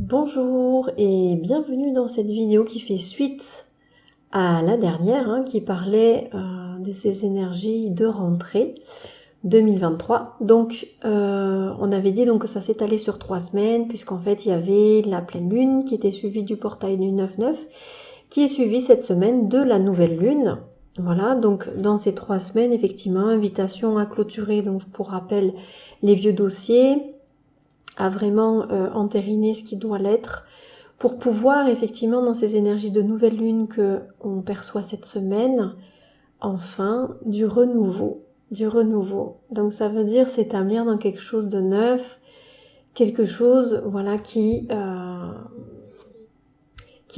Bonjour et bienvenue dans cette vidéo qui fait suite à la dernière, qui parlait de ces énergies de rentrée 2023. Donc on avait dit donc que ça s'étalait sur 3 semaines, puisqu'en fait il y avait la pleine lune qui était suivie du portail du 9-9, qui est suivie cette semaine de la nouvelle lune. Voilà, donc dans ces 3 semaines, effectivement, invitation à clôturer, donc pour rappel, les vieux dossiers, à vraiment entériner ce qui doit l'être, pour pouvoir effectivement dans ces énergies de nouvelle lune que on perçoit cette semaine, enfin du renouveau, du renouveau. Donc ça veut dire s'établir dans quelque chose de neuf, quelque chose voilà qui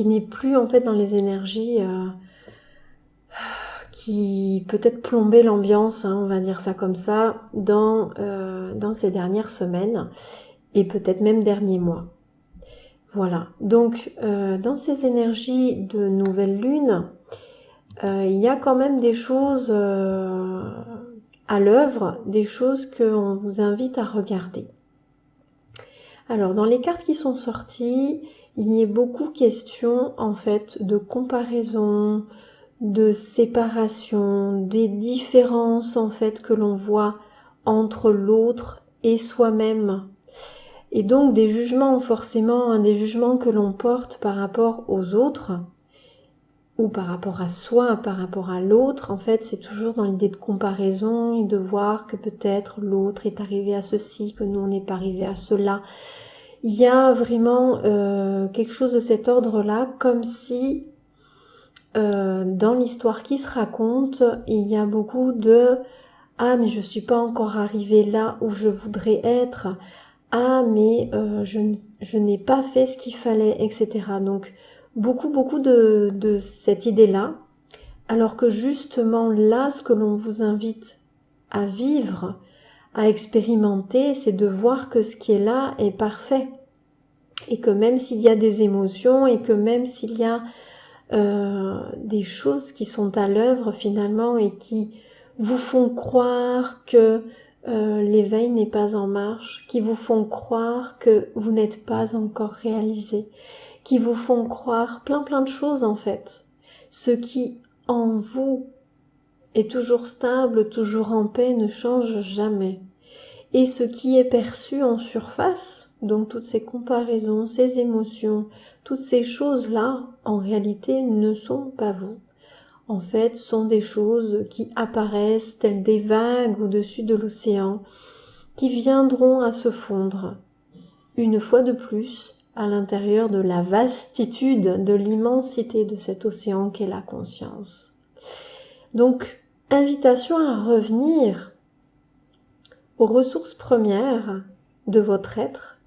n'est plus en fait dans les énergies qui peut-être plombaient l'ambiance, on va dire ça comme ça, dans ces dernières semaines et peut-être même derniers mois. Voilà, donc dans ces énergies de nouvelle lune, il y a quand même des choses à l'œuvre, des choses qu'on vous invite à regarder. Alors dans les cartes qui sont sorties, il y a beaucoup question en fait de comparaison, de séparation, des différences en fait que l'on voit entre l'autre et soi-même. Et donc des jugements forcément, des jugements que l'on porte par rapport aux autres, ou par rapport à soi, par rapport à l'autre. En fait, c'est toujours dans l'idée de comparaison et de voir que peut-être l'autre est arrivé à ceci, que nous on n'est pas arrivé à cela. Il y a vraiment quelque chose de cet ordre-là, comme si dans l'histoire qui se raconte, il y a beaucoup de « Ah, mais je ne suis pas encore arrivé là où je voudrais être », ah mais je n'ai pas fait ce qu'il fallait, etc. Donc beaucoup de cette idée-là, alors que justement là, ce que l'on vous invite à vivre, à expérimenter, c'est de voir que ce qui est là est parfait. Et que même s'il y a des émotions, et que même s'il y a des choses qui sont à l'œuvre finalement, et qui vous font croire que l'éveil n'est pas en marche, qui vous font croire que vous n'êtes pas encore réalisé, qui vous font croire plein de choses en fait. Ce qui en vous est toujours stable, toujours en paix, ne change jamais. Et ce qui est perçu en surface, donc toutes ces comparaisons, ces émotions, toutes ces choses-là, en réalité ne sont pas vous. En fait, sont des choses qui apparaissent telles des vagues au-dessus de l'océan, qui viendront à se fondre, une fois de plus, à l'intérieur de la vastitude, de l'immensité de cet océan qu'est la conscience. Donc, invitation à revenir aux ressources premières de votre être.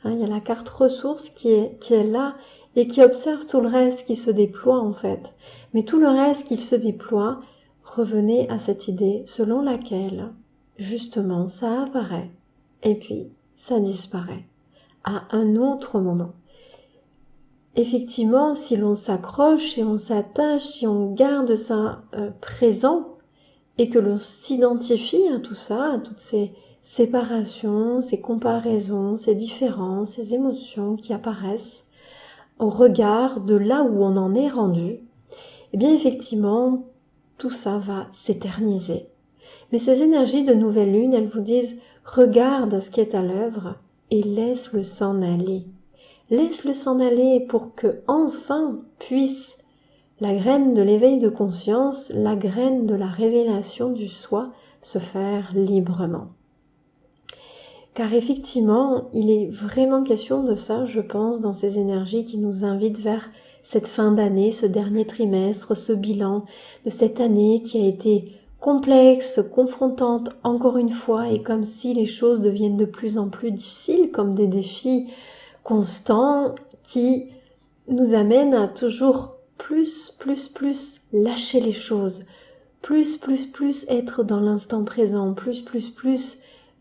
Il y a la carte ressources qui est là et qui observe tout le reste qui se déploie en fait. Mais tout le reste qui se déploie, revenez à cette idée selon laquelle justement ça apparaît et puis ça disparaît à un autre moment. Effectivement, si l'on s'accroche, si on s'attache, si on garde ça présent et que l'on s'identifie à tout ça, à toutes ces séparations, ces comparaisons, ces différences, ces émotions qui apparaissent au regard de là où on en est rendu, eh bien effectivement, tout ça va s'éterniser. Mais ces énergies de nouvelle lune, elles vous disent « Regarde ce qui est à l'œuvre et laisse-le s'en aller. Laisse-le s'en aller pour que enfin puisse la graine de l'éveil de conscience, la graine de la révélation du soi se faire librement. » Car effectivement, il est vraiment question de ça, je pense, dans ces énergies qui nous invitent vers cette fin d'année, ce dernier trimestre, ce bilan de cette année qui a été complexe, confrontante encore une fois, et comme si les choses deviennent de plus en plus difficiles, comme des défis constants qui nous amènent à toujours plus lâcher les choses, plus être dans l'instant présent, plus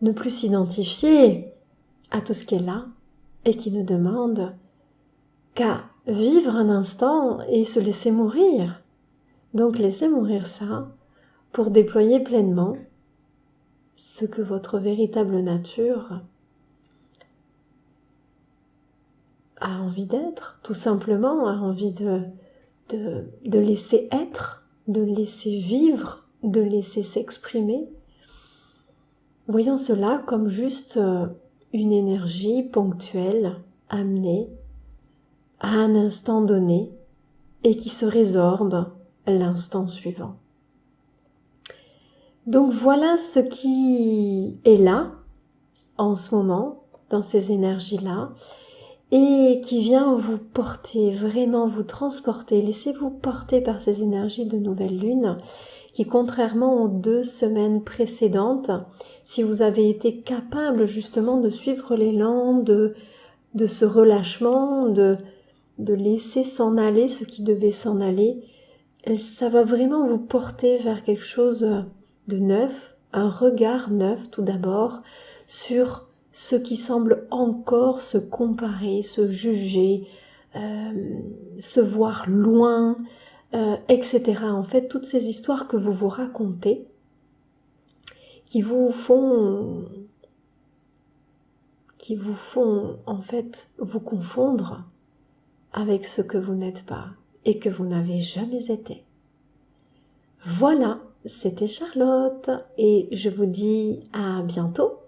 ne plus s'identifier à tout ce qui est là et qui ne demande qu'à vivre un instant et se laisser mourir. Donc laissez mourir ça pour déployer pleinement ce que votre véritable nature a envie d'être, tout simplement, a envie de laisser être, de laisser vivre, de laisser s'exprimer. Voyons cela comme juste une énergie ponctuelle amenée à un instant donné et qui se résorbe l'instant suivant. Donc voilà ce qui est là en ce moment, dans ces énergies-là, et qui vient vous porter, vraiment vous transporter. Laissez-vous porter par ces énergies de nouvelle lune qui, contrairement aux 2 semaines précédentes, si vous avez été capable justement de suivre l'élan de ce relâchement, de laisser s'en aller ce qui devait s'en aller, ça va vraiment vous porter vers quelque chose de neuf, un regard neuf tout d'abord sur ce qui semble encore se comparer, se juger, se voir loin, etc. En fait, toutes ces histoires que vous vous racontez qui vous font en fait vous confondre avec ce que vous n'êtes pas et que vous n'avez jamais été. Voilà, c'était Charlotte et je vous dis à bientôt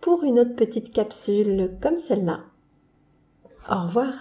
pour une autre petite capsule comme celle-là. Au revoir.